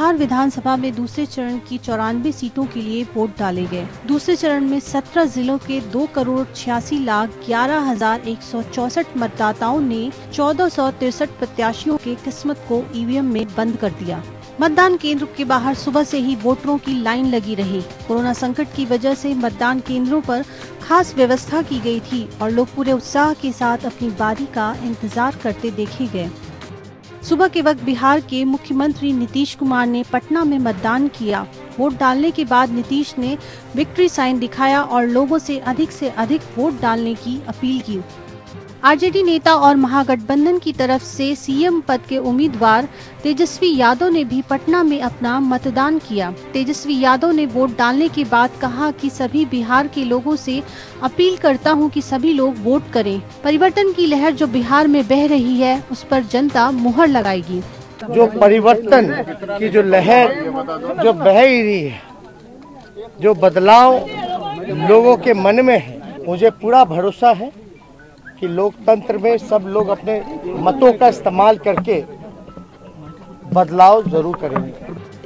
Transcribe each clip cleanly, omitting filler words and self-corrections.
बिहार विधानसभा में दूसरे चरण की 94 सीटों के लिए वोट डाले गए। दूसरे चरण में 17 जिलों के 2,86,11,164 मतदाताओं ने 1463 प्रत्याशियों के किस्मत को ईवीएम में बंद कर दिया। मतदान केंद्र के बाहर सुबह से ही वोटरों की लाइन लगी रही। कोरोना संकट की वजह से मतदान केंद्रों पर खास व्यवस्था की गई थी और लोग पूरे उत्साह के साथ अपनी बारी का इंतजार करते देखे गए। सुबह के वक्त बिहार के मुख्यमंत्री नीतीश कुमार ने पटना में मतदान किया। वोट डालने के बाद नीतीश ने विक्ट्री साइन दिखाया और लोगों से अधिक वोट डालने की अपील की। आरजेडी नेता और महागठबंधन की तरफ से सीएम पद के उम्मीदवार तेजस्वी यादव ने भी पटना में अपना मतदान किया। तेजस्वी यादव ने वोट डालने के बाद कहा कि सभी बिहार के लोगों से अपील करता हूं कि सभी लोग वोट करें। परिवर्तन की लहर जो बिहार में बह रही है उस पर जनता मुहर लगाएगी। जो परिवर्तन की जो लहर जो बह रही है, जो बदलाव लोगों के मन में है, मुझे पूरा भरोसा है कि लोकतंत्र में सब लोग अपने मतों का इस्तेमाल करके बदलाव जरूर करेंगे।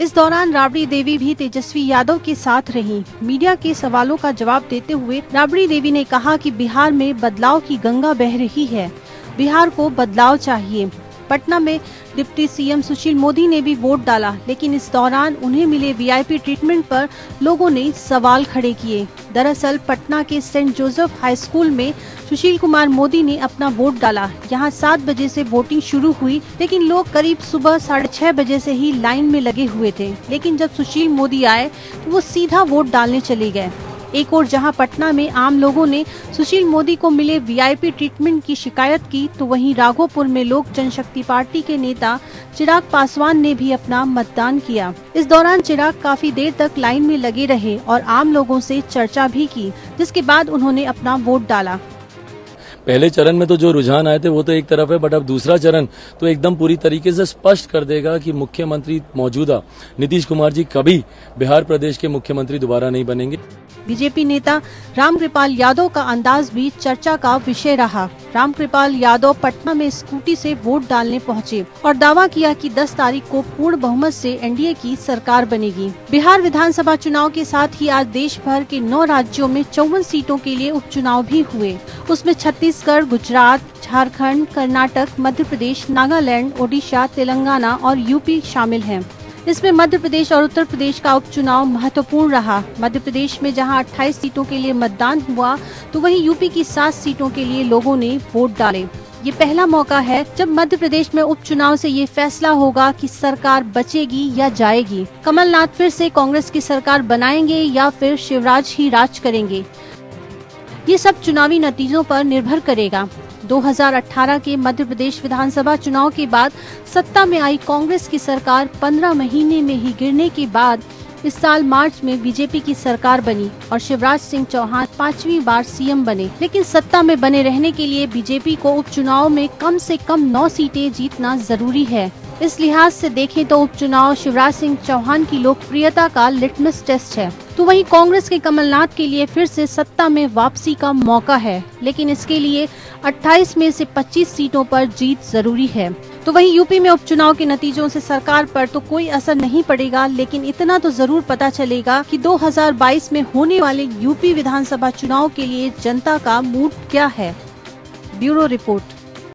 इस दौरान राबड़ी देवी भी तेजस्वी यादव के साथ रहीं। मीडिया के सवालों का जवाब देते हुए राबड़ी देवी ने कहा कि बिहार में बदलाव की गंगा बह रही है, बिहार को बदलाव चाहिए। पटना में डिप्टी सीएम सुशील मोदी ने भी वोट डाला, लेकिन इस दौरान उन्हें मिले वीआईपी ट्रीटमेंट पर लोगों ने सवाल खड़े किए। दरअसल पटना के सेंट जोसेफ हाई स्कूल में सुशील कुमार मोदी ने अपना वोट डाला। यहां 7 बजे से वोटिंग शुरू हुई, लेकिन लोग करीब सुबह 6:30 बजे से ही लाइन में लगे हुए थे। लेकिन जब सुशील मोदी आए तो वो सीधा वोट डालने चले गए। एक और जहां पटना में आम लोगों ने सुशील मोदी को मिले वीआईपी ट्रीटमेंट की शिकायत की, तो वहीं राघोपुर में लोक जनशक्ति पार्टी के नेता चिराग पासवान ने भी अपना मतदान किया। इस दौरान चिराग काफी देर तक लाइन में लगे रहे और आम लोगों से चर्चा भी की, जिसके बाद उन्होंने अपना वोट डाला। पहले चरण में तो जो रुझान आए थे वो तो एक तरफ है, बट अब दूसरा चरण तो एकदम पूरी तरीके से स्पष्ट कर देगा कि मुख्यमंत्री मौजूदा नीतीश कुमार जी कभी बिहार प्रदेश के मुख्यमंत्री दोबारा नहीं बनेंगे। बीजेपी नेता रामकृपाल यादव का अंदाज भी चर्चा का विषय रहा। रामकृपाल यादव पटना में स्कूटी से वोट डालने पहुंचे और दावा किया कि 10 तारीख को पूर्ण बहुमत से एनडीए की सरकार बनेगी। बिहार विधानसभा चुनाव के साथ ही आज देश भर के 9 राज्यों में 54 सीटों के लिए उपचुनाव भी हुए। उसमें छत्तीसगढ़, गुजरात, झारखंड, कर्नाटक, मध्य प्रदेश, नागालैंड, ओडिशा, तेलंगाना और यूपी शामिल हैं। इसमें मध्य प्रदेश और उत्तर प्रदेश का उपचुनाव महत्वपूर्ण रहा। मध्य प्रदेश में जहां 28 सीटों के लिए मतदान हुआ, तो वहीं यूपी की 7 सीटों के लिए लोगों ने वोट डाले। ये पहला मौका है जब मध्य प्रदेश में उपचुनाव से ये फैसला होगा कि सरकार बचेगी या जाएगी। कमलनाथ फिर से कांग्रेस की सरकार बनाएंगे या फिर शिवराज ही राज करेंगे, ये सब चुनावी नतीजों पर निर्भर करेगा। 2018 के मध्य प्रदेश विधानसभा चुनाव के बाद सत्ता में आई कांग्रेस की सरकार 15 महीने में ही गिरने के बाद इस साल मार्च में बीजेपी की सरकार बनी और शिवराज सिंह चौहान 5वीं बार सीएम बने। लेकिन सत्ता में बने रहने के लिए बीजेपी को उपचुनाव में कम से कम 9 सीटें जीतना जरूरी है। इस लिहाज से देखें तो उपचुनाव शिवराज सिंह चौहान की लोकप्रियता का लिटमस टेस्ट है। तो वहीं कांग्रेस के कमलनाथ के लिए फिर से सत्ता में वापसी का मौका है, लेकिन इसके लिए 28 में से 25 सीटों पर जीत जरूरी है। तो वहीं यूपी में उपचुनाव के नतीजों से सरकार पर तो कोई असर नहीं पड़ेगा, लेकिन इतना तो जरूर पता चलेगा कि 2022 में होने वाले यूपी विधानसभा चुनाव के लिए जनता का मूड क्या है। Bureau report.